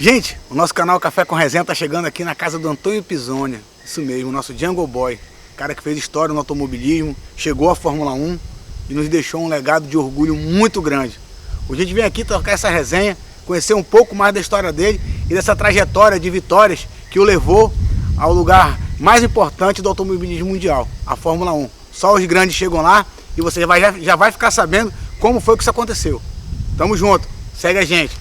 Gente, o nosso canal Café com Resenha tá chegando aqui na casa do Antônio Pisonia. Isso mesmo, o nosso Jungle Boy. Cara que fez história no automobilismo, chegou à Fórmula 1 e nos deixou um legado de orgulho muito grande. Hoje a gente vem aqui trocar essa resenha, conhecer um pouco mais da história dele e dessa trajetória de vitórias que o levou ao lugar mais importante do automobilismo mundial, a Fórmula 1. Só os grandes chegam lá e você já vai ficar sabendo como foi que isso aconteceu. Tamo junto, segue a gente.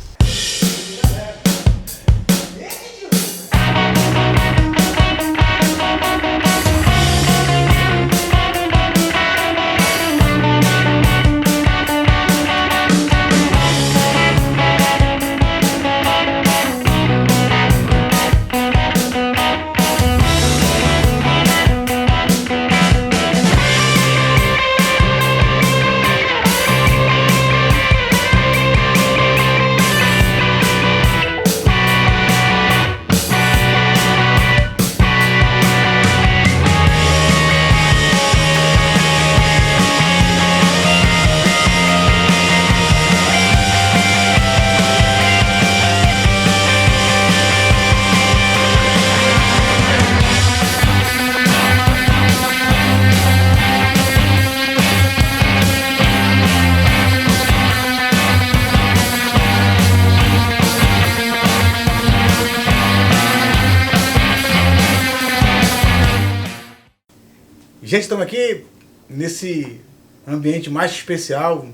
Gente, estamos aqui nesse ambiente mais especial,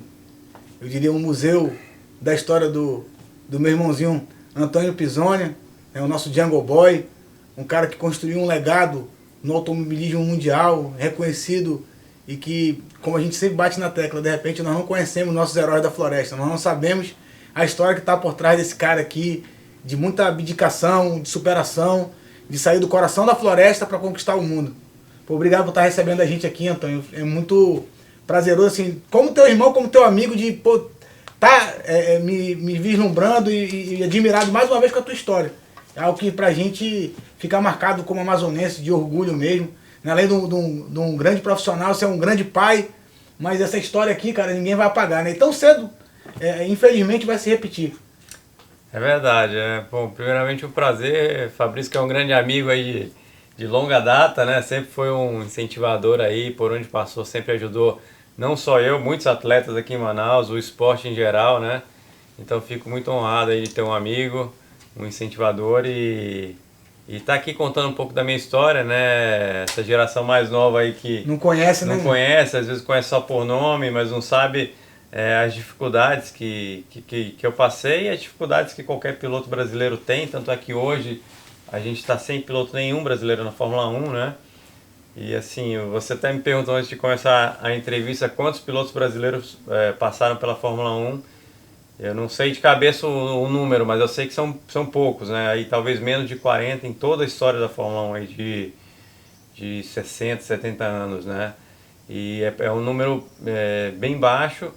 eu diria um museu da história do meu irmãozinho Antônio Pisonia, o nosso Jungle Boy, um cara que construiu um legado no automobilismo mundial, reconhecido e que, como a gente sempre bate na tecla, de repente nós não conhecemos nossos heróis da floresta, nós não sabemos a história que está por trás desse cara aqui, de muita abdicação, de superação, de sair do coração da floresta para conquistar o mundo. Pô, obrigado por estar recebendo a gente aqui, Antônio. É muito prazeroso, assim, como teu irmão, como teu amigo, de me vislumbrando e admirado mais uma vez com a tua história. É algo que pra gente fica marcado como amazonense, de orgulho mesmo. Além de um grande profissional, você é um grande pai, mas essa história aqui, cara, ninguém vai apagar, né? E tão cedo, infelizmente, vai se repetir. É verdade. Bom, primeiramente um prazer, Fabrício, que é um grande amigo aí de longa data, né? Sempre foi um incentivador aí, por onde passou, sempre ajudou, não só eu, muitos atletas aqui em Manaus, o esporte em geral, né? Então fico muito honrado aí de ter um amigo, um incentivador e tá aqui contando um pouco da minha história, né? Essa geração mais nova aí que não conhece, não conhece, às vezes conhece só por nome, mas não sabe as dificuldades que eu passei e as dificuldades que qualquer piloto brasileiro tem, tanto é que hoje a gente está sem piloto nenhum brasileiro na Fórmula 1, né? E assim, você até me perguntou antes de começar a entrevista quantos pilotos brasileiros passaram pela Fórmula 1. Eu não sei de cabeça o número, mas eu sei que são poucos, né? Aí talvez menos de 40 em toda a história da Fórmula 1 aí de 60, 70 anos, né? E é um número bem baixo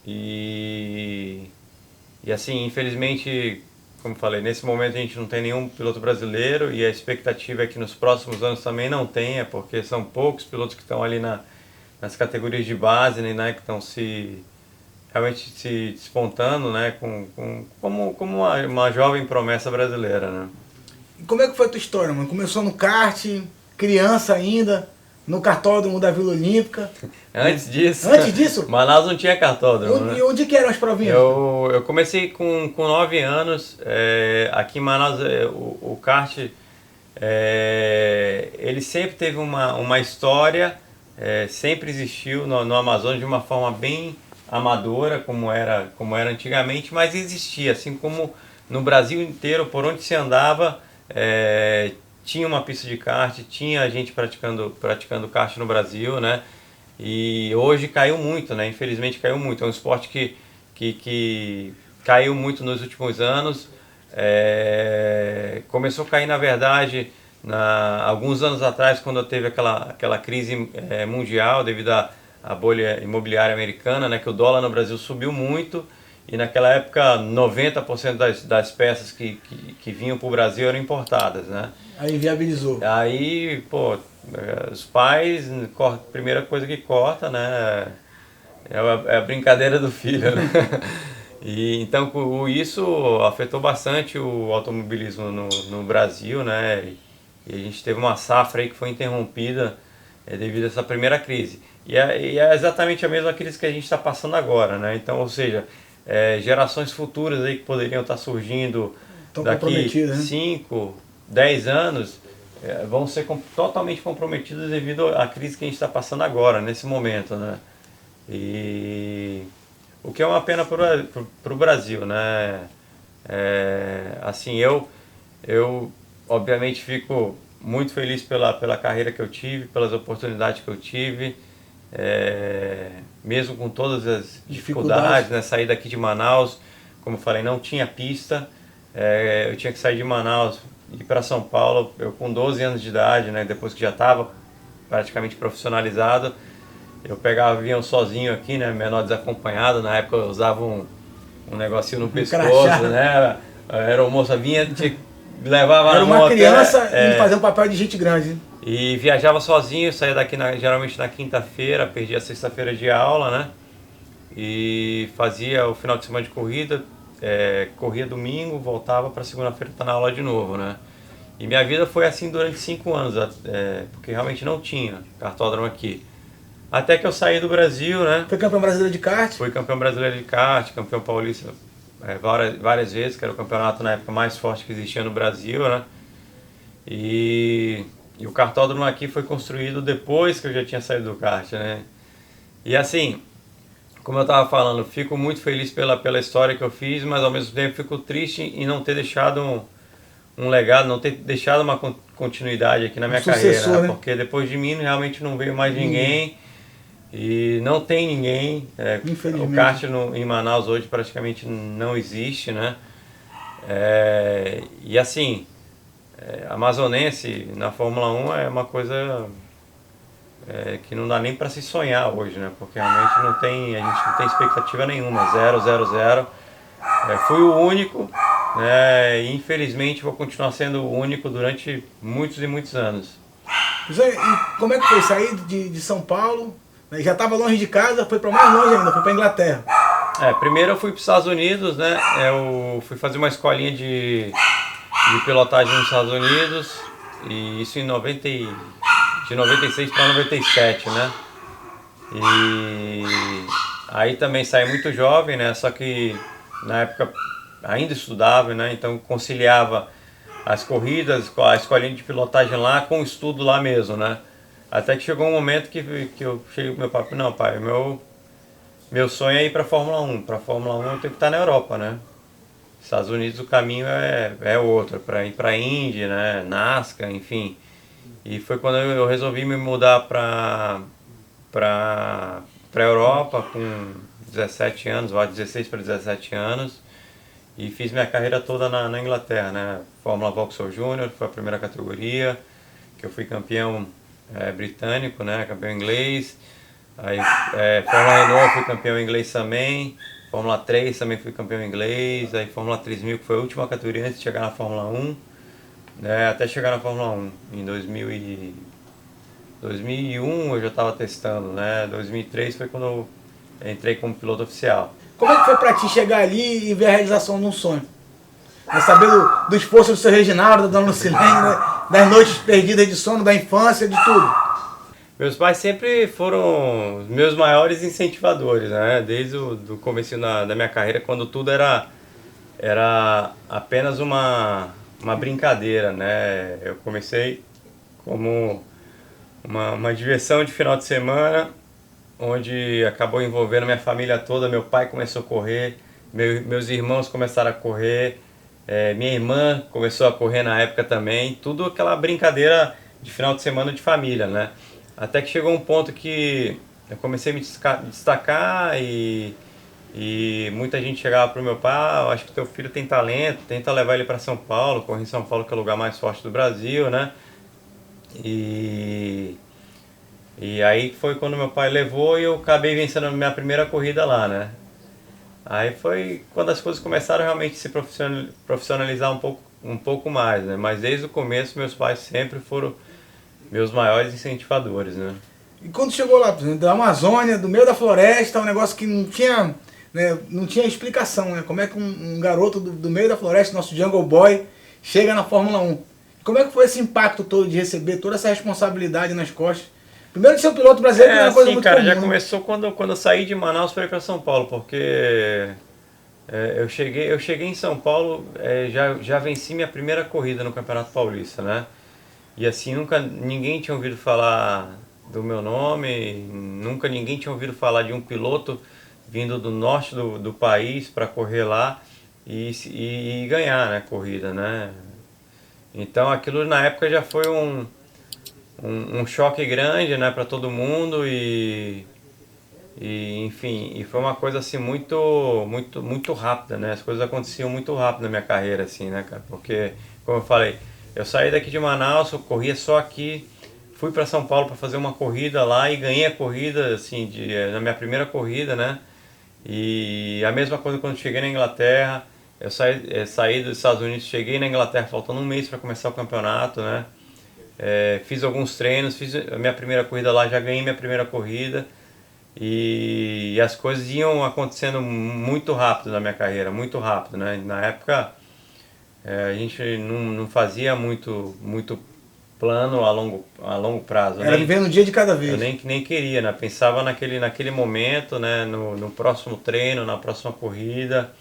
e assim, infelizmente, como falei, nesse momento a gente não tem nenhum piloto brasileiro e a expectativa é que nos próximos anos também não tenha, porque são poucos pilotos que estão ali nas categorias de base, né, que estão realmente se despontando, né, como uma jovem promessa brasileira, né. E como é que foi a tua história, mano? Começou no kart, criança ainda, no kartódromo da Vila Olímpica. Antes disso? Manaus não tinha kartódromo, né? E onde que eram as provinhas? Eu comecei com 9 anos, aqui em Manaus o kart, ele sempre teve uma história, sempre existiu no Amazonas de uma forma bem amadora, como era antigamente, mas existia, assim como no Brasil inteiro, por onde se andava, tinha uma pista de kart, tinha gente praticando kart no Brasil, né? E hoje caiu muito, né? Infelizmente caiu muito. É um esporte que caiu muito nos últimos anos. Começou a cair, na verdade, alguns anos atrás, quando teve aquela crise mundial devido à bolha imobiliária americana, né? Que o dólar no Brasil subiu muito. E naquela época 90% das peças que vinham para o Brasil eram importadas, né? Aí viabilizou. Aí, pô, os pais, primeira coisa que corta, né? É a brincadeira do filho, né? E então isso afetou bastante o automobilismo no Brasil, né? E a gente teve uma safra aí que foi interrompida devido a essa primeira crise. E é exatamente a mesma crise que a gente está passando agora, né? Então, ou seja, gerações futuras aí que poderiam estar surgindo Estão daqui comprometidas, né? 5, 10 anos, vão ser totalmente comprometidas devido à crise que a gente está passando agora, nesse momento, né? E o que é uma pena para o Brasil, né? Assim, eu obviamente fico muito feliz pela carreira que eu tive, pelas oportunidades que eu tive, mesmo com todas as dificuldades, né? Sair daqui de Manaus, como eu falei, não tinha pista, eu tinha que sair de Manaus e ir para São Paulo, eu com 12 anos de idade, né? Depois que já estava praticamente profissionalizado, eu pegava avião sozinho aqui, né? Menor desacompanhado, na época eu usava um negocinho no pescoço, né? A aeromoça vinha, levava Era na uma mão criança indo fazer um papel de gente grande. Hein? E viajava sozinho, saía daqui geralmente na quinta-feira, perdia a sexta-feira de aula, né? E fazia o final de semana de corrida, corria domingo, voltava para segunda-feira estar na aula de novo, né? E minha vida foi assim durante 5 anos, porque realmente não tinha cartódromo aqui. Até que eu saí do Brasil, né? Foi campeão brasileiro de kart? Fui campeão brasileiro de kart, campeão paulista várias vezes, que era o campeonato na época mais forte que existia no Brasil, né? E o kartódromo aqui foi construído depois que eu já tinha saído do kart, né? E assim, como eu estava falando, fico muito feliz pela história que eu fiz, mas ao mesmo tempo fico triste em não ter deixado um legado, não ter deixado uma continuidade aqui na minha carreira, né? Porque depois de mim realmente não veio mais ninguém. E não tem ninguém, o kart em Manaus hoje praticamente não existe, né? E assim, amazonense na Fórmula 1 é uma coisa que não dá nem para se sonhar hoje, né? Porque realmente a gente não tem expectativa nenhuma, 0, 0, 0. Fui o único, né? E infelizmente vou continuar sendo o único durante muitos e muitos anos. E como é que foi sair de São Paulo? Já estava longe de casa, foi para mais longe ainda, foi para Inglaterra. Primeiro eu fui para os Estados Unidos, né? Eu fui fazer uma escolinha de pilotagem nos Estados Unidos, e isso de 96 para 97, né? E aí também saí muito jovem, né? Só que na época ainda estudava, né? Então conciliava as corridas, a escolinha de pilotagem lá com o estudo lá mesmo, né? Até que chegou um momento que eu cheguei pro meu pai, não pai, meu sonho é ir para a Fórmula 1. Para a Fórmula 1 eu tenho que estar na Europa, né? Estados Unidos o caminho é outro, para ir para a Indy, né? NASCAR, enfim. E foi quando eu resolvi me mudar para a Europa com 17 anos, 16 para 17 anos. E fiz minha carreira toda na Inglaterra, né? Fórmula Vauxhall Júnior foi a primeira categoria, que eu fui campeão britânico, né? Campeão inglês. Aí Fórmula Renault fui campeão inglês também. Fórmula 3 também fui campeão inglês. Aí Fórmula 3000 que foi a última categoria antes de chegar na Fórmula 1. Até chegar na Fórmula 1 em 2001 eu já estava testando, né? 2003 foi quando eu entrei como piloto oficial. Como é que foi para ti chegar ali e ver a realização de um sonho? Saber do esforço do seu Reginaldo, da dona Lucilene, das noites perdidas de sono, da infância, de tudo. Meus pais sempre foram os meus maiores incentivadores, né? Desde o começo da minha carreira, quando tudo era apenas uma brincadeira, né? Eu comecei como uma diversão de final de semana, onde acabou envolvendo minha família toda. Meu pai começou a correr, meus irmãos começaram a correr, minha irmã começou a correr na época também, tudo aquela brincadeira de final de semana de família, né? Até que chegou um ponto que eu comecei a me destacar e muita gente chegava pro meu pai, eu acho que teu filho tem talento, tenta levar ele para São Paulo, correr em São Paulo que é o lugar mais forte do Brasil, né? E aí foi quando meu pai levou e eu acabei vencendo a minha primeira corrida lá, né? Aí foi quando as coisas começaram realmente a se profissionalizar um pouco mais, né? Mas desde o começo meus pais sempre foram meus maiores incentivadores, né? E quando chegou lá, da Amazônia, do meio da floresta, um negócio que não tinha né, não tinha explicação, né? Como é que um garoto do meio da floresta, nosso Jungle Boy, chega na Fórmula 1. Como é que foi esse impacto todo de receber toda essa responsabilidade nas costas? Primeiro de ser um piloto brasileiro, que é uma coisa muito cara, comum, já né? começou quando eu saí de Manaus para ir para São Paulo, porque eu cheguei em São Paulo, já venci minha primeira corrida no Campeonato Paulista, né? E assim, nunca ninguém tinha ouvido falar do meu nome, nunca ninguém tinha ouvido falar de um piloto vindo do norte do país para correr lá e ganhar, né, corrida, né? Então aquilo na época já foi um choque grande, né, para todo mundo enfim, e foi uma coisa assim muito rápida, né? As coisas aconteciam muito rápido na minha carreira, assim, né, cara? Porque, como eu falei, eu saí daqui de Manaus, eu corria só aqui, fui para São Paulo para fazer uma corrida lá e ganhei a corrida, assim, na minha primeira corrida, né? E a mesma coisa quando cheguei na Inglaterra, eu saí dos Estados Unidos, cheguei na Inglaterra faltando um mês para começar o campeonato, né? Fiz alguns treinos, fiz a minha primeira corrida lá, já ganhei minha primeira corrida e as coisas iam acontecendo muito rápido na minha carreira, muito rápido, né? Na época a gente não fazia muito plano a longo prazo. Era viver um dia de cada vez. Eu nem queria, né? Pensava naquele momento, né? No próximo treino, na próxima corrida.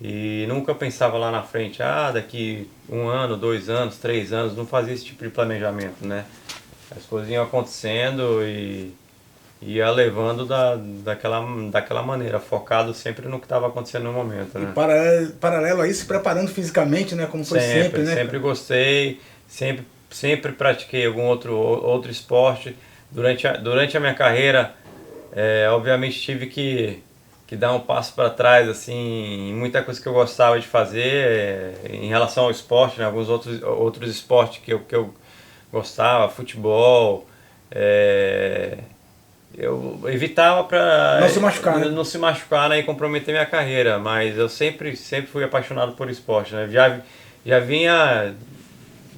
E nunca pensava lá na frente, daqui 1 ano, 2 anos, 3 anos, não fazia esse tipo de planejamento, né? As coisas iam acontecendo e ia levando daquela maneira, focado sempre no que estava acontecendo no momento, né? E paralelo a isso, se preparando fisicamente, né? Como foi sempre, né? Sempre gostei, sempre pratiquei algum outro esporte. Durante a minha carreira, obviamente tive que dar um passo para trás, assim, em muita coisa que eu gostava de fazer em relação ao esporte, né? Alguns outros esportes que eu gostava, futebol, eu evitava para não se machucar, né? não se machucar, né, e comprometer minha carreira, mas eu sempre fui apaixonado por esporte, né? Já vinha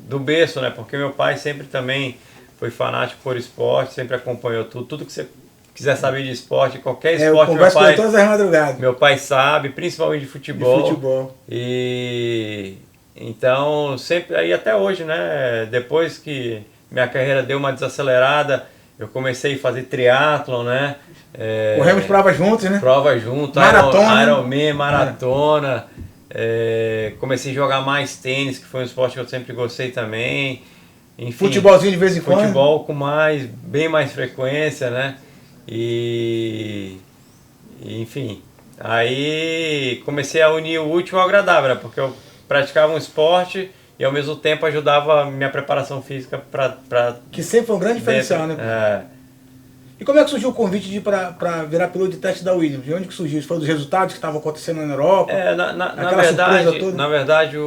do berço, né? Porque meu pai sempre também foi fanático por esporte, sempre acompanhou tudo que você quiser saber de esporte, qualquer esporte, todas as madrugadas. Meu pai sabe, principalmente de futebol. De futebol. E então, sempre, aí até hoje, né? Depois que minha carreira deu uma desacelerada, eu comecei a fazer triatlon, né? Corremos provas juntos, né? Prova junto, maratona. Ironman, maratona. Comecei a jogar mais tênis, que foi um esporte que eu sempre gostei também. Enfim, futebolzinho de vez em quando. Futebol com bem mais frequência, né? Enfim, aí comecei a unir o útil ao agradável, né? Porque eu praticava um esporte e ao mesmo tempo ajudava a minha preparação física para que sempre foi um grande diferencial, né? E como é que surgiu o convite de ir para virar piloto de teste da Williams? De onde que surgiu? Isso foi dos resultados que estavam acontecendo na Europa? Na verdade,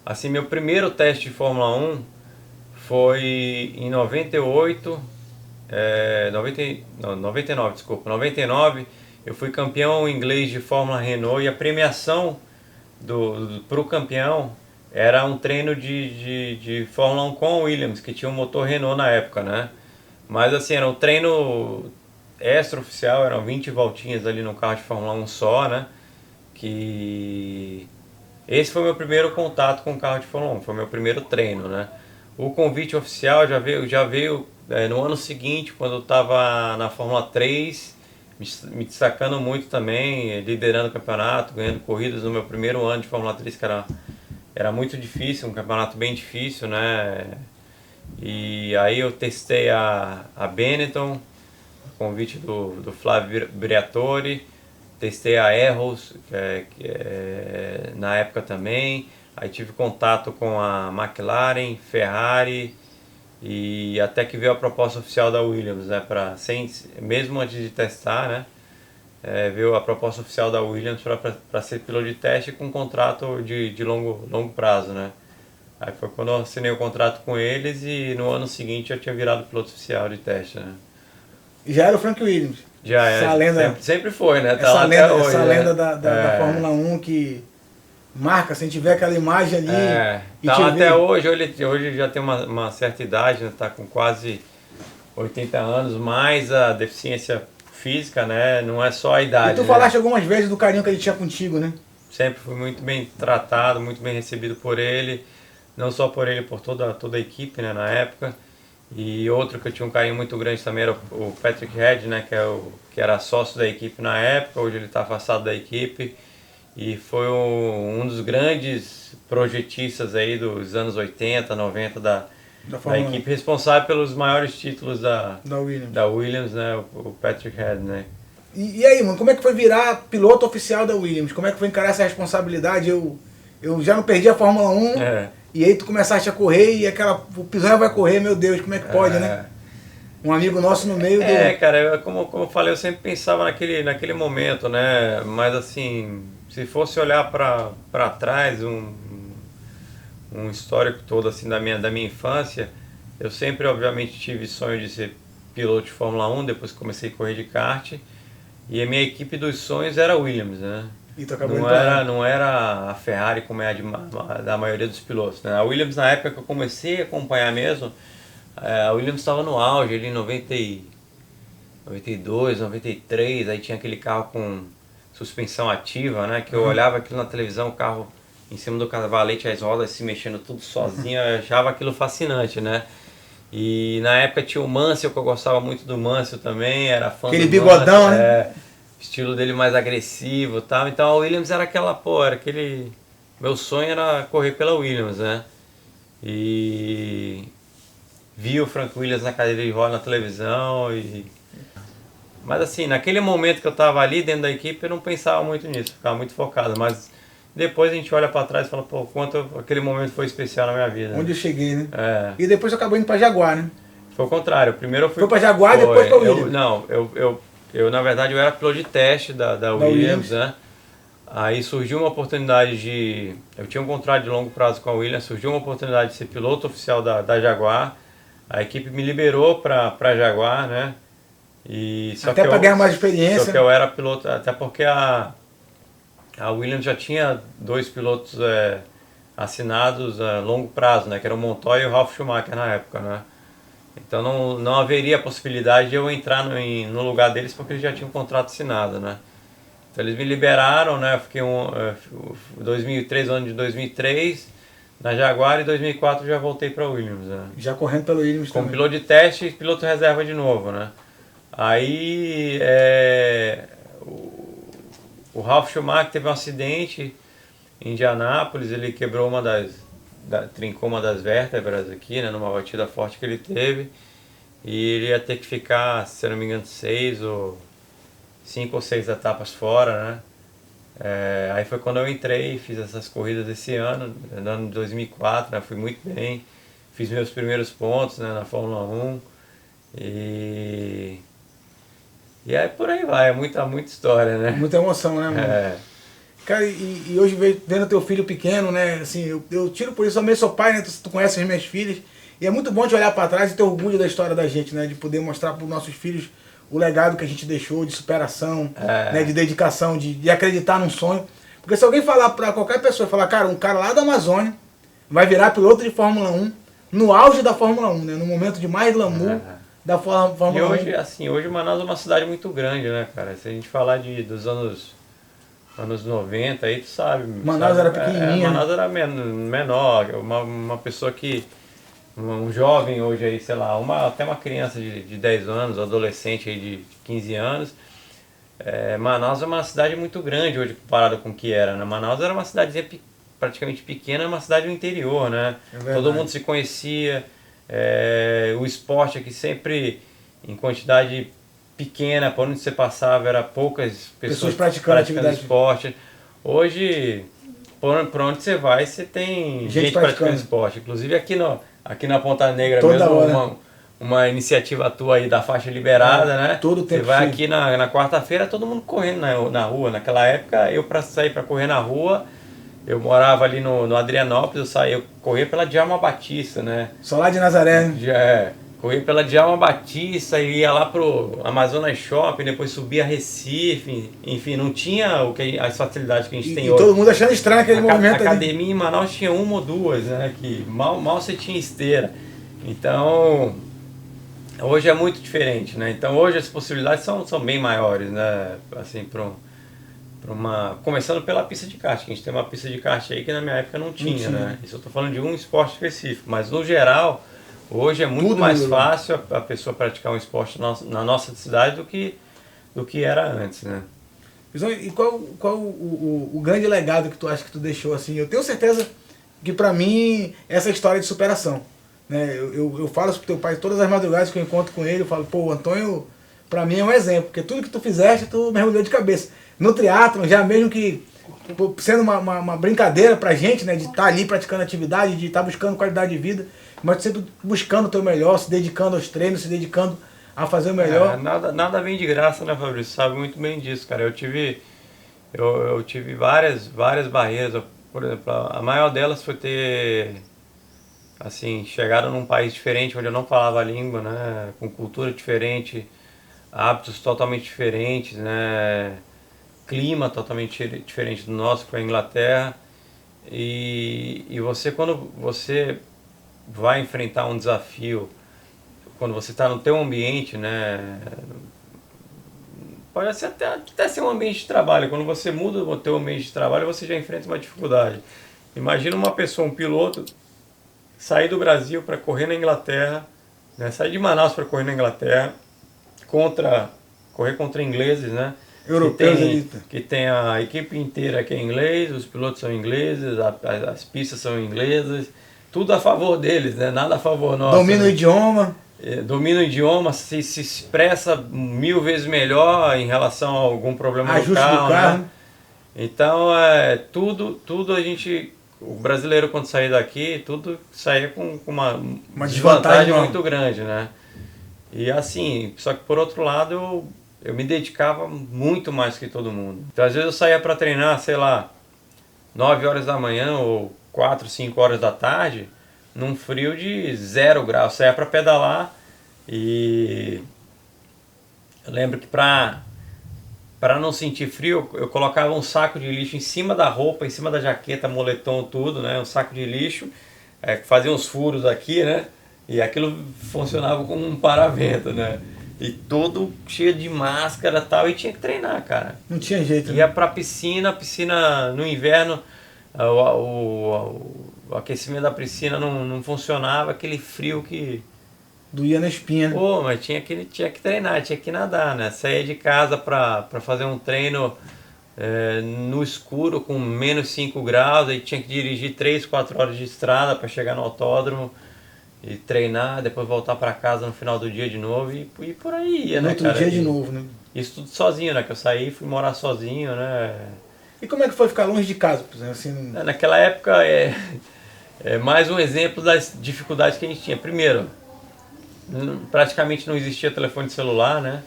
assim, meu primeiro teste de Fórmula 1 foi em 99, desculpa, eu fui campeão inglês de Fórmula Renault e a premiação para o campeão era um treino de Fórmula 1 com a Williams, que tinha um motor Renault na época, né? Mas assim, era um treino extraoficial, eram 20 voltinhas ali no carro de Fórmula 1 só, né? Esse foi meu primeiro contato com o carro de Fórmula 1, foi meu primeiro treino, né? O convite oficial já veio no ano seguinte, quando eu estava na Fórmula 3, me destacando muito também, liderando o campeonato, ganhando corridas no meu primeiro ano de Fórmula 3, que era muito difícil, um campeonato bem difícil, né? E aí eu testei a Benetton, convite do Flávio Briatore, testei a Arrows, na época também. Aí tive contato com a McLaren, Ferrari e até que veio a proposta oficial da Williams, né? Mesmo antes de testar, né? Veio a proposta oficial da Williams para ser piloto de teste com um contrato de longo prazo, né? Aí foi quando eu assinei o contrato com eles e no ano seguinte eu tinha virado piloto oficial de teste, né? Já era o Frank Williams? Já era, sempre foi, né? Essa lenda da Fórmula 1 que marca, se a gente tiver aquela imagem ali... Então até hoje ele já tem uma certa idade, né? Tá com quase 80 anos, mais a deficiência física, né? Não é só a idade. E tu falaste algumas vezes do carinho que ele tinha contigo, né? Sempre fui muito bem tratado, muito bem recebido por ele. Não só por ele, por toda a equipe, né, na época. E outro que eu tinha um carinho muito grande também era o Patrick Head, né, que era sócio da equipe na época. Hoje ele está afastado da equipe. E foi um dos grandes projetistas aí dos anos 80, 90 da equipe, responsável pelos maiores títulos da Williams, né, o Patrick Head, né. E aí, mano, como é que foi virar piloto oficial da Williams? Como é que foi encarar essa responsabilidade? Eu já não perdi a Fórmula 1, e aí tu começaste a correr e o Pisanha vai correr, meu Deus, como é que pode, né? Um amigo nosso no meio do... Cara, como eu falei, eu sempre pensava naquele momento, né, mas assim, se fosse olhar para trás, um histórico todo assim da minha infância, eu sempre obviamente tive sonho de ser piloto de Fórmula 1, depois que comecei a correr de kart, e a minha equipe dos sonhos era a Williams, né? E tu acabou não era a Ferrari como é da maioria dos pilotos, né? A Williams, na época que eu comecei a acompanhar mesmo, a Williams estava no auge, ali em 92, 93, aí tinha aquele carro com suspensão ativa, né? Que eu olhava aquilo na televisão, o carro em cima do cavalete, as rodas se mexendo tudo sozinho, eu achava aquilo fascinante, né? E na época tinha o Mansell, que eu gostava muito do Mansell também, era fã aquele do bigodão, Mansell, né? Estilo dele mais agressivo e tal. Então a Williams era era aquele... Meu sonho era correr pela Williams, né? E vi o Frank Williams na cadeira de roda na televisão Mas assim, naquele momento que eu estava ali dentro da equipe, eu não pensava muito nisso, ficava muito focado, mas depois a gente olha para trás e fala, pô, quanto aquele momento foi especial na minha vida. Onde eu cheguei, né? É. E depois eu acabou indo para Jaguar, né? Foi o contrário, primeiro eu fui... Foi para Jaguar e depois para Williams. Eu na verdade eu era piloto de teste da Williams, né? Aí surgiu uma oportunidade eu tinha um contrato de longo prazo com a Williams, surgiu uma oportunidade de ser piloto oficial da Jaguar. A equipe me liberou para Jaguar, né? Até para ganhar mais experiência. Só que eu era piloto, até porque a Williams já tinha 2 pilotos assinados a longo prazo, né? Que era o Montoya e o Ralf Schumacher na época, né? Então não haveria possibilidade de eu entrar no lugar deles porque eles já tinham um contrato assinado, né? Então eles me liberaram, né? Eu fiquei 2003, ano de 2003 na Jaguar, e em 2004 já voltei para Williams, né? Já correndo pelo Williams como também. piloto de teste e piloto reserva de novo, né? Aí o Ralf Schumacher teve um acidente em Indianápolis, ele quebrou trincou uma das vértebras aqui, né, numa batida forte que ele teve, e ele ia ter que ficar, se eu não me engano, 5 ou 6 etapas fora, né? Aí foi quando eu entrei, fiz essas corridas esse ano, no ano de 2004, né, fui muito bem, fiz meus primeiros pontos, né, na Fórmula 1, e aí por aí vai, é muita história, né? Muita emoção, né, mano? Cara, e hoje vendo teu filho pequeno, né, assim, eu tiro por isso, eu também sou pai, né, tu conhece as minhas filhas, e é muito bom de olhar para trás e ter orgulho da história da gente, né, de poder mostrar para os nossos filhos o legado que a gente deixou, de superação, né, de dedicação, de acreditar num sonho. Porque se alguém falar para qualquer pessoa, falar, cara, um cara lá da Amazônia vai virar piloto de Fórmula 1, no auge da Fórmula 1, né, no momento de mais glamour da Fórmula 1. E hoje, assim, hoje Manaus é uma cidade muito grande, né, cara? Se a gente falar dos anos 90, aí tu sabe. Manaus era pequenininha. Manaus era menor, uma pessoa que... Um jovem hoje aí, sei lá, até uma criança de 10 anos, adolescente aí de 15 anos. Manaus é uma cidade muito grande hoje comparado com o que era, né? Manaus era uma cidadezinha praticamente pequena, uma cidade do interior, né? Todo mundo se conhecia, o esporte aqui sempre em quantidade pequena, por onde você passava era poucas pessoas praticando esporte. Hoje, por onde você vai, você tem gente praticando esporte. Inclusive aqui na Ponta Negra toda mesmo, uma iniciativa tua aí da faixa liberada, né? Todo tempo. Você vai aqui na quarta-feira, todo mundo correndo na rua. Naquela época, eu para sair para correr na rua, eu morava ali no Adrianópolis, eu corria pela Djalma Batista, né? Só lá de Nazaré, né? Corria pela Djalma Batista e ia lá pro Amazonas Shopping, depois subia a Recife, enfim, não tinha as facilidades que a gente tem hoje. E todo mundo achando estranho aquele movimento ali. A academia em Manaus tinha 1 ou 2, né, que mal você tinha esteira. Então, Hoje é muito diferente, né? Então hoje as possibilidades são bem maiores, né? Assim, começando pela pista de kart, que a gente tem uma pista de kart aí que na minha época não tinha, né? Isso eu tô falando de um esporte específico, mas no geral, hoje é muito Tudo mais melhorou. fácil a pessoa praticar um esporte na nossa cidade do que era antes, né? E qual o grande legado que tu acha que tu deixou assim? Eu tenho certeza que pra mim essa história de superação, né? Eu falo isso pro teu pai todas as madrugadas que eu encontro com ele, eu falo, pô, o Antônio pra mim é um exemplo, porque tudo que tu fizeste, tu mergulhou de cabeça. No triatlon, já mesmo que sendo uma brincadeira pra gente, né, de estar ali praticando atividade, de estar buscando qualidade de vida, mas tu sempre buscando o teu melhor, se dedicando aos treinos, se dedicando a fazer o melhor. Nada vem de graça, né, Fabrício? Sabe muito bem disso, cara. Eu tive várias barreiras. Por exemplo, a maior delas foi ter, assim, chegado num país diferente, onde eu não falava a língua, né, com cultura diferente, hábitos totalmente diferentes, né, clima totalmente diferente do nosso, que foi a Inglaterra. E você, quando você vai enfrentar um desafio, quando você está no teu ambiente, né, pode ser até ser um ambiente de trabalho. Quando você muda o teu ambiente de trabalho, você já enfrenta uma dificuldade. Imagina uma pessoa, um piloto, sair do Brasil para correr na Inglaterra, né, sair de Manaus para correr na Inglaterra, correr contra ingleses, né? Europeus ali. Que tem a equipe inteira que é inglês, os pilotos são ingleses, as pistas são inglesas, tudo a favor deles, né? Nada a favor nosso. Domina o idioma. Domina o idioma, se expressa 1000 vezes melhor em relação a algum problema Ajuste no carro, do carro. né? Então, tudo a gente, o brasileiro quando sair daqui, tudo saía com uma desvantagem muito grande, né? E assim, só que por outro lado eu me dedicava muito mais que todo mundo. Então às vezes eu saía para treinar, sei lá, 9 horas da manhã ou 4, 5 horas da tarde, num frio de 0 graus. Saía para pedalar e eu lembro que para não sentir frio, eu colocava um saco de lixo em cima da roupa, em cima da jaqueta, moletom, tudo, né? Um saco de lixo, que fazia uns furos aqui, né? E aquilo funcionava como um paravento, né? E todo cheio de máscara e tal, e tinha que treinar, cara. Não tinha jeito, Ia né? pra piscina no inverno, o aquecimento da piscina não funcionava, aquele frio que... Doía na espinha, né? Pô, mas tinha que treinar, tinha que nadar, né? Saía de casa pra fazer um treino no escuro com menos 5 graus, aí tinha que dirigir 3, 4 horas de estrada para chegar no autódromo e treinar, depois voltar para casa no final do dia de novo e por aí ia, no né, outro cara? dia de novo, né? Isso tudo sozinho, né? Que eu saí, fui morar sozinho, né? E como é que foi ficar longe de casa, por exemplo, assim? Naquela época é mais um exemplo das dificuldades que a gente tinha. Primeiro, praticamente não existia telefone celular, né?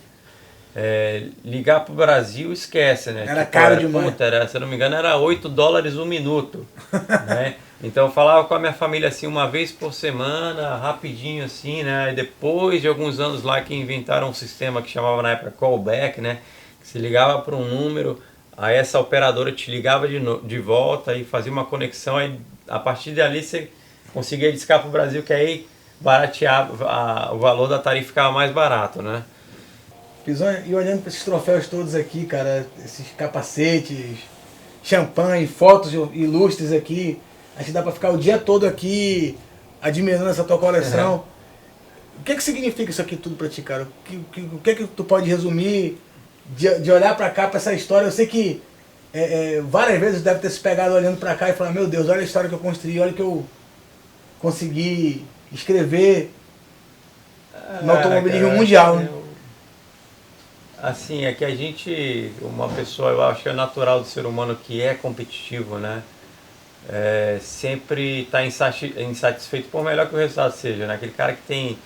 Ligar pro Brasil, esquece, né? Era caro demais. Puta, se eu não me engano, era $8 um minuto, né? Então eu falava com a minha família assim uma vez por semana, rapidinho assim, né? E depois de alguns anos lá que inventaram um sistema que chamava na época callback, né? Que se ligava para um número, aí essa operadora te ligava de volta e fazia uma conexão, aí a partir dali você conseguia discar pro Brasil, que aí barateava, o valor da tarifa ficava mais barato, né? Pisonha, e olhando para esses troféus todos aqui, cara, esses capacetes, champanhe, fotos ilustres aqui, acho que dá para ficar o dia todo aqui admirando essa tua coleção. O que significa isso aqui tudo para ti, cara? O que tu pode resumir de olhar para cá, para essa história? Eu sei que várias vezes deve ter se pegado olhando para cá e falando, meu Deus, olha a história que eu construí, olha o que eu consegui escrever no automobilismo mundial, né? Assim, é que a gente, uma pessoa, eu acho que é natural do ser humano que é competitivo, né? Sempre está insatisfeito, por melhor que o resultado seja, né? Aquele cara que tem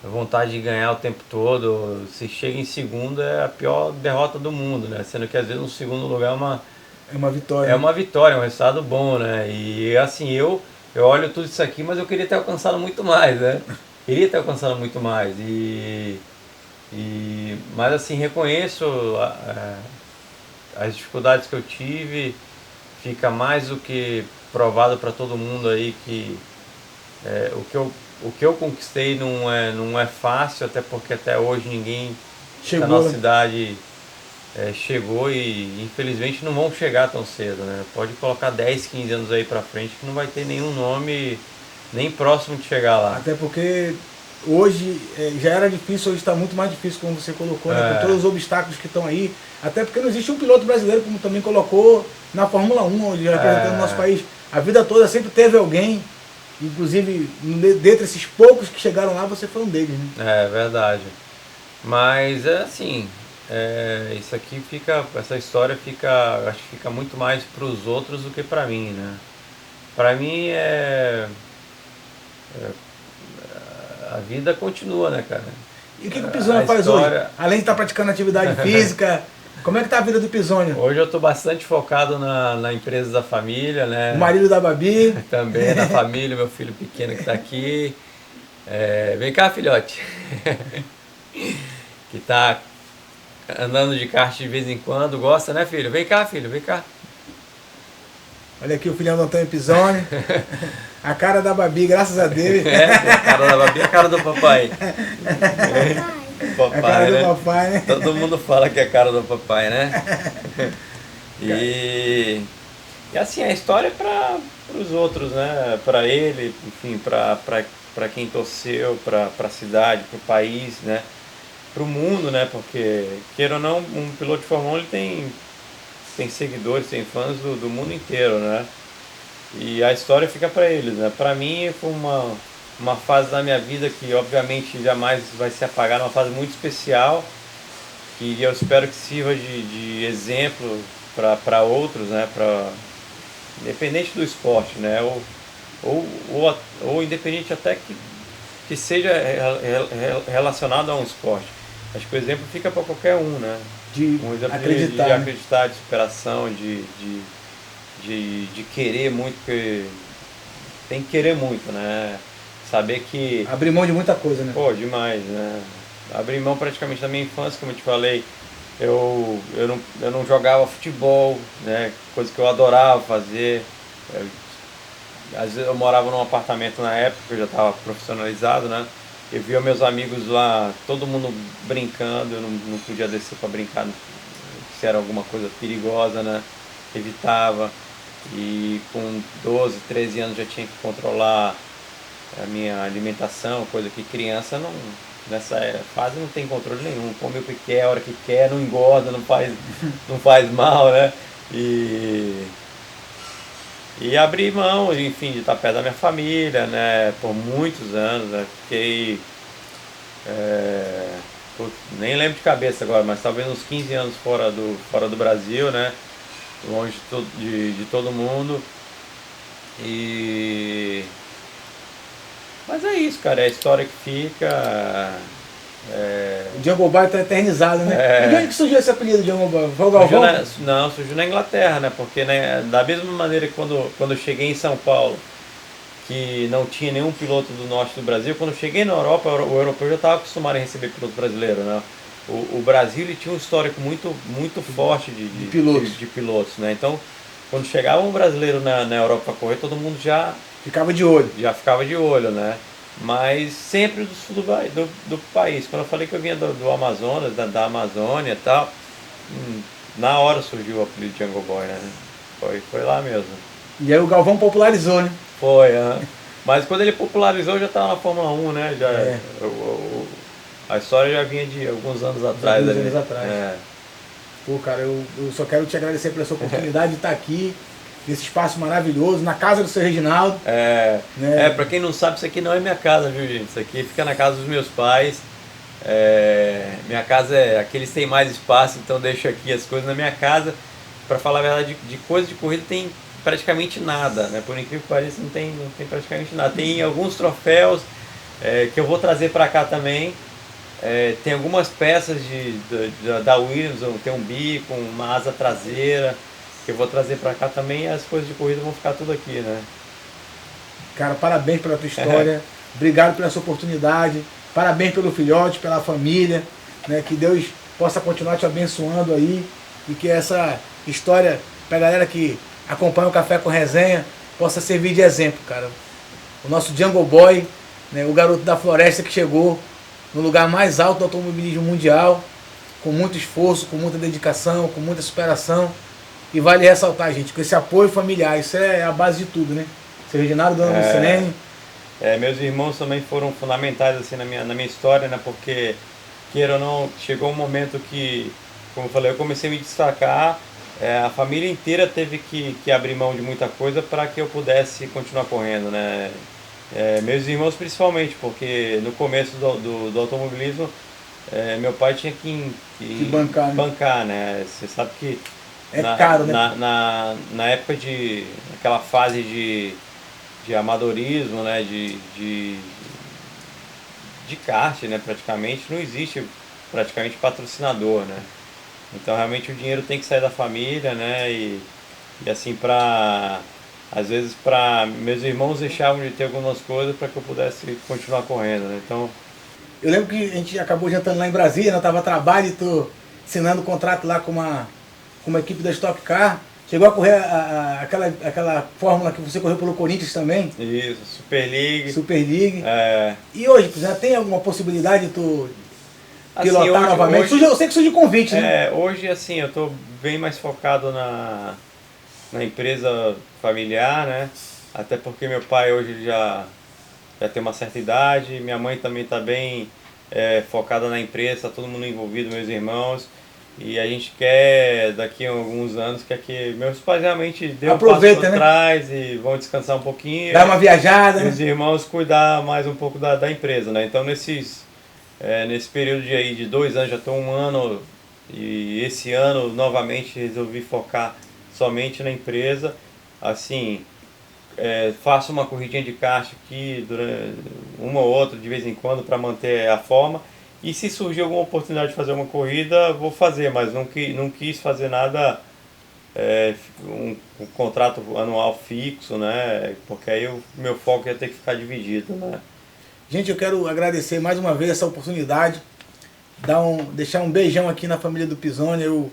vontade de ganhar o tempo todo, se chega em segundo é a pior derrota do mundo, né? Sendo que às vezes um segundo lugar é uma vitória. É uma vitória, é um resultado bom, né? E assim, eu olho tudo isso aqui, mas eu queria ter alcançado muito mais, né? Queria ter alcançado muito mais. Mas assim, reconheço as dificuldades que eu tive, fica mais do que provado para todo mundo aí que o que eu conquistei não é fácil, até porque até hoje ninguém Chegou, da nossa né? cidade chegou e infelizmente não vão chegar tão cedo, né? Pode colocar 10, 15 anos aí pra frente que não vai ter nenhum nome nem próximo de chegar lá. Até porque hoje já era difícil, hoje está muito mais difícil, como você colocou, né? Com É, todos os obstáculos que estão aí. Até porque não existe um piloto brasileiro, como também colocou na Fórmula 1, onde representando o nosso é, país. A vida toda sempre teve alguém, inclusive dentre esses poucos que chegaram lá, você foi um deles, né? é verdade. Mas é assim, isso aqui fica, essa história fica, acho que fica muito mais para os outros do que para mim, né? Para mim a vida continua, né, cara? E o que o A Pisonha faz hoje? história. Além de estar praticando atividade física, como é que tá a vida do Pisonha? Hoje eu estou bastante focado na empresa da família, O né? marido da Babi? Também na família, meu filho pequeno que está aqui. Vem cá, filhote. Que está andando de kart de vez em quando. Gosta, né, filho? Vem cá, filho, vem cá. Olha aqui o filhão do Antônio Pisoni. A cara da Babi, graças a Deus. A cara da Babi é a cara do papai. A cara Papai, do né? papai, né? Todo mundo fala que é a cara do papai, né? E assim, a história é para os outros, né? Para ele, enfim, para quem torceu, para a cidade, para o país, né? Para o mundo, né? Porque, queira ou não, um piloto de Fórmula 1 ele tem seguidores, tem fãs do mundo inteiro, né? E a história fica para eles, né? Para mim foi uma fase da minha vida que obviamente jamais vai se apagar, uma fase muito especial que eu espero que sirva de exemplo para outros, né? Independente do esporte, né? Ou independente até que seja relacionado a um esporte. Acho que o exemplo fica para qualquer um, né? De Um exemplo acreditar. de Né? acreditar, de superação, de querer muito, porque tem que querer muito, né? Saber que, Abrir mão de muita coisa, né? pô, demais, né? Abri mão praticamente da minha infância, como eu te falei, eu não jogava futebol, né? Coisa que eu adorava fazer. Eu, às vezes eu morava num apartamento na época, que eu já estava profissionalizado, né? Eu via meus amigos lá, todo mundo brincando, eu não podia descer para brincar se era alguma coisa perigosa, né? Evitava. E com 12, 13 anos já tinha que controlar a minha alimentação, coisa que criança não, nessa fase não tem controle nenhum, come o que quer, a hora que quer, não engorda, não faz mal, né? E abri mão, enfim, de estar perto da minha família, né? Por muitos anos, né? Fiquei, nem lembro de cabeça agora, mas talvez uns 15 anos fora do Brasil, né? Longe de todo mundo. Mas é isso, cara, é a história que fica. O Jungle Boy tá eternizado, né? E de onde que surgiu esse apelido de Jungle Boy? Foi o Galvão? Surgiu na Inglaterra, né? Porque né, da mesma maneira que quando eu cheguei em São Paulo, que não tinha nenhum piloto do norte do Brasil, quando eu cheguei na Europa, o europeu já estava acostumado a receber piloto brasileiro, né? O Brasil ele tinha um histórico muito forte de pilotos, né? Então, quando chegava um brasileiro na Europa para correr, todo mundo já Ficava de olho. ficava de olho, né? Mas sempre do sul do país. Quando eu falei que eu vinha do Amazonas, da Amazônia e tal, na hora surgiu o apelido de Jungle Boy, né? Foi lá mesmo. E aí o Galvão popularizou, né? Foi, mas quando ele popularizou já estava na Fórmula 1, né? A história já vinha de alguns anos atrás. Alguns anos atrás. Pô, cara, eu só quero te agradecer pela sua oportunidade de estar aqui, nesse espaço maravilhoso, na casa do seu Reginaldo. Pra quem não sabe, isso aqui não é minha casa, viu, gente? Isso aqui fica na casa dos meus pais. Minha casa aqui eles têm mais espaço, então eu deixo aqui as coisas na minha casa. Pra falar a verdade, de coisa de corrida tem praticamente nada, né? Por incrível que pareça, não tem praticamente nada. Tem alguns troféus que eu vou trazer pra cá também. Tem algumas peças da Williams, tem um bico, uma asa traseira, que eu vou trazer pra cá também, e as coisas de corrida vão ficar tudo aqui, né? Cara, parabéns pela tua história, obrigado pela sua oportunidade, parabéns pelo filhote, pela família, né? Que Deus possa continuar te abençoando aí, e que essa história, pra galera que acompanha o Café com Resenha, possa servir de exemplo, cara. o nosso Jungle Boy, né, o garoto da floresta que chegou no lugar mais alto do automobilismo mundial, com muito esforço, com muita dedicação, com muita superação. E vale ressaltar, gente, com esse apoio familiar, isso é a base de tudo, né? Seu Reginaldo, dona Lucilene. Meus irmãos também foram fundamentais assim, na minha história, né? Porque, queira ou não, chegou um momento que, como eu falei, eu comecei a me destacar, a família inteira teve que abrir mão de muita coisa para que eu pudesse continuar correndo, né? Meus irmãos principalmente, porque no começo do automobilismo, meu pai tinha que bancar, né? Você sabe que caro, né? Na época aquela fase de amadorismo, né? De kart, né? Praticamente não existe praticamente patrocinador, né? Então realmente o dinheiro tem que sair da família, né? E assim, às vezes para meus irmãos deixavam de ter algumas coisas para que eu pudesse continuar correndo, né? Então eu lembro que a gente acabou jantando lá em Brasília, eu tava a trabalho e tô assinando um contrato lá com uma equipe da Stock Car. Chegou a correr aquela fórmula que você correu pelo Corinthians também? Isso, Super League. Super League. E hoje, já tem alguma possibilidade de tu pilotar assim, novamente? Eu sei que surge convite, né? Hoje, assim, eu tô bem mais focado na empresa familiar, né? Até porque meu pai hoje já tem uma certa idade, minha mãe também está bem focada na empresa, tá todo mundo envolvido, meus irmãos. E a gente quer, daqui a alguns anos, quer que meus pais realmente dêem um passo para trás e vão descansar um pouquinho. Dar uma viajada, meus irmãos cuidar mais um pouco da empresa, né? Então nesse período de 2 anos, já estou 1 ano, e esse ano novamente resolvi focar somente na empresa. Assim, faço uma corridinha de kart aqui, durante uma ou outra, de vez em quando, para manter a forma. E se surgir alguma oportunidade de fazer uma corrida, vou fazer, mas não quis fazer nada, um contrato anual fixo, né? Porque aí o meu foco ia ter que ficar dividido, né? Gente, eu quero agradecer mais uma vez essa oportunidade, deixar um beijão aqui na família do Pisoni. Eu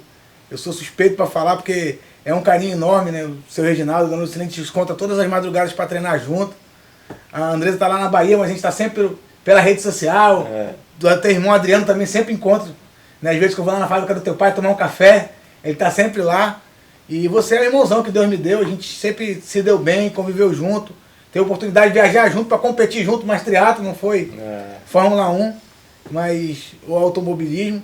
sou suspeito para falar porque é um carinho enorme, né? O seu Reginaldo, dando Lucilene, te conta todas as madrugadas para treinar junto. A Andresa está lá na Bahia, mas a gente está sempre pela rede social. Do teu irmão Adriano também sempre encontro, né? Às vezes que eu vou lá na fábrica do teu pai tomar um café, ele tá sempre lá. E você é o irmãozão que Deus me deu, a gente sempre se deu bem, conviveu junto, teve a oportunidade de viajar junto para competir junto, mas triatlo não foi Fórmula 1, mas o automobilismo.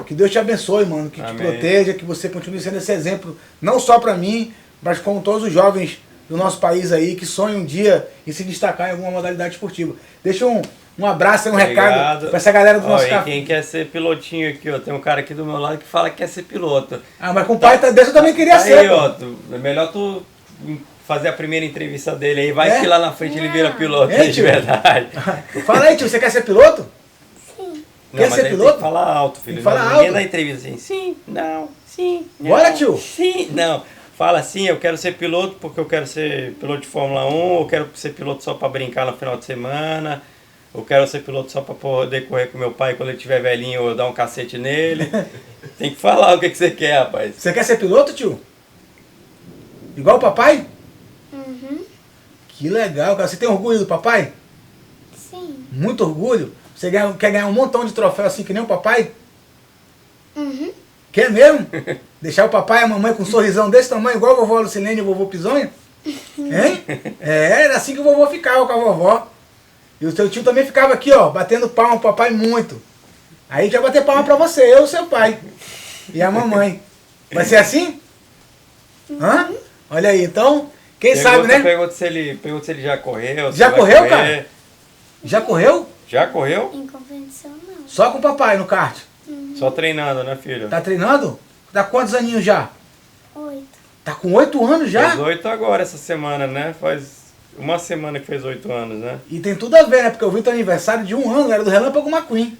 Que Deus te abençoe, mano, que Amém. Te proteja, que você continue sendo esse exemplo, não só para mim, mas como todos os jovens do nosso país aí que sonham um dia em se destacar em alguma modalidade esportiva. Deixa um abraço e um recado para essa galera do nosso café. Quem quer ser pilotinho aqui, ó, tem um cara aqui do meu lado que fala que quer ser piloto. Mas com o pai desse eu também queria ser. Aí, ó, é melhor tu fazer a primeira entrevista dele aí, vai que lá na frente ele vira piloto, de verdade. Fala aí, tio, você quer ser piloto? Sim. Quer ser piloto? Tem que falar alto, filho. Ninguém dá entrevista assim, sim, não, sim, não. Bora, tio. Sim, não. Fala assim, eu quero ser piloto porque eu quero ser piloto de Fórmula 1, eu quero ser piloto só para brincar no final de semana, eu quero ser piloto só para poder correr com meu pai quando ele estiver velhinho, eu dar um cacete nele. Tem que falar o que você quer, rapaz. Você quer ser piloto, tio? Igual o papai? Uhum. Que legal, cara. Você tem orgulho do papai? Sim. Muito orgulho? Você quer ganhar um montão de troféu assim que nem o papai? Uhum. Quer mesmo? Deixar o papai e a mamãe com um sorrisão desse tamanho, igual a vovó Lucilene e o vovô Pisonha? Hein? Era assim que o vovô ficava com a vovó. E o seu tio também ficava aqui, ó, batendo palma pro papai muito. Aí a gente vai bater palma pra você, eu e o seu pai. E a mamãe. Vai ser assim? Hã? Olha aí, então, quem sabe, né? Pergunta se ele já correu. Já correu, cara? Já correu? Já correu? Em competição, não. Só com o papai no kart? Só treinando, né, filho? Tá treinando? Tá quantos aninhos já? 8. Tá com 8 anos já? Fez 8 agora essa semana, né? Faz uma semana que fez 8 anos, né? E tem tudo a ver, né? Porque eu vi teu aniversário de 1 ano, era do Relâmpago McQueen.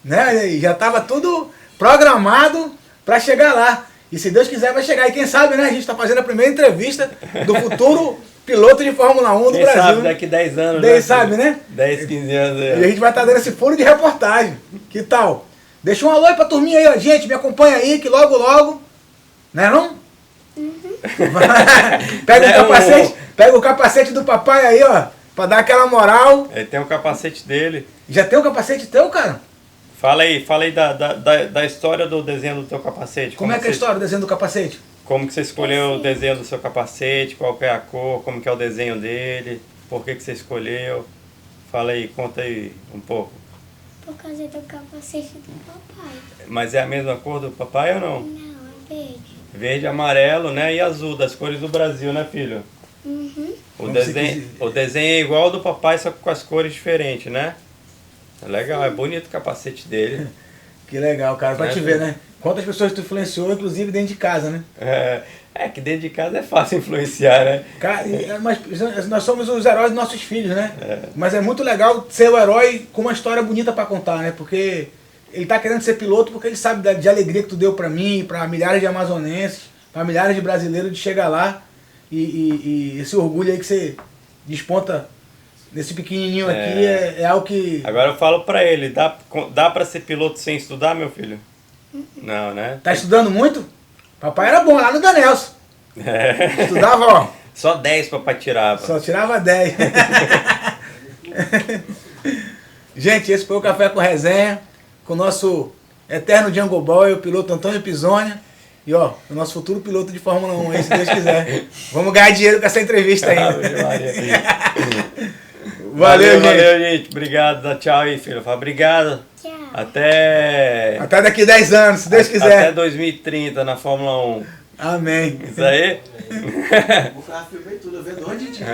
Né? E já tava tudo programado pra chegar lá. E se Deus quiser vai chegar. E quem sabe, né? A gente tá fazendo a primeira entrevista do futuro piloto de Fórmula 1 do quem Brasil. Sabe, daqui 10 anos, Quem sabe, né? 10, 15 anos. E a gente vai estar dando esse furo de reportagem. Que tal? Deixa um alô aí pra turminha aí, ó. Gente, me acompanha aí, que logo, logo... Né não? Uhum. Pega o capacete do papai aí, ó. pra dar aquela moral. Ele tem o capacete dele. Já tem o capacete teu, cara? Fala aí da história do desenho do teu capacete. Como é que é a história do desenho do capacete? Como que você escolheu o desenho do seu capacete, qual que é a cor, como que é o desenho dele, por que você escolheu? Fala aí, conta aí um pouco. Por causa do capacete do papai. Mas é a mesma cor do papai ou não? Não, é verde. Verde, amarelo, né? E azul, das cores do Brasil, né, filho? Uhum. O desenho é igual ao do papai, só que com as cores diferentes, né? É legal, é bonito o capacete dele. Que legal, cara, pra É, te ver, né? Quantas pessoas tu influenciou, inclusive dentro de casa, né? Que dentro de casa é fácil influenciar, né? Cara, mas nós somos os heróis dos nossos filhos, né? Mas é muito legal ser o herói com uma história bonita pra contar, né? Porque ele tá querendo ser piloto porque ele sabe de alegria que tu deu pra mim, pra milhares de amazonenses, pra milhares de brasileiros de chegar lá e esse orgulho aí que você desponta nesse pequenininho aqui é algo que... Agora eu falo pra ele, dá pra ser piloto sem estudar, meu filho? Não, né? Tá estudando muito? Papai era bom lá no Danelson. Estudava, ó. Só 10 papai tirava. Só tirava 10. Gente, esse foi o Café com Resenha, com o nosso eterno Jungle Boy, o piloto Antônio Pisonia. E ó, o nosso futuro piloto de Fórmula 1 aí, se Deus quiser. Vamos ganhar dinheiro com essa entrevista ainda. Valeu, gente. Obrigado. Dá tchau aí, filho. Fala obrigado. Tchau. Até daqui 10 anos, se Deus quiser. Até 2030 na Fórmula 1. Amém. Isso aí? O carro filmei tudo, eu vendo onde tinha.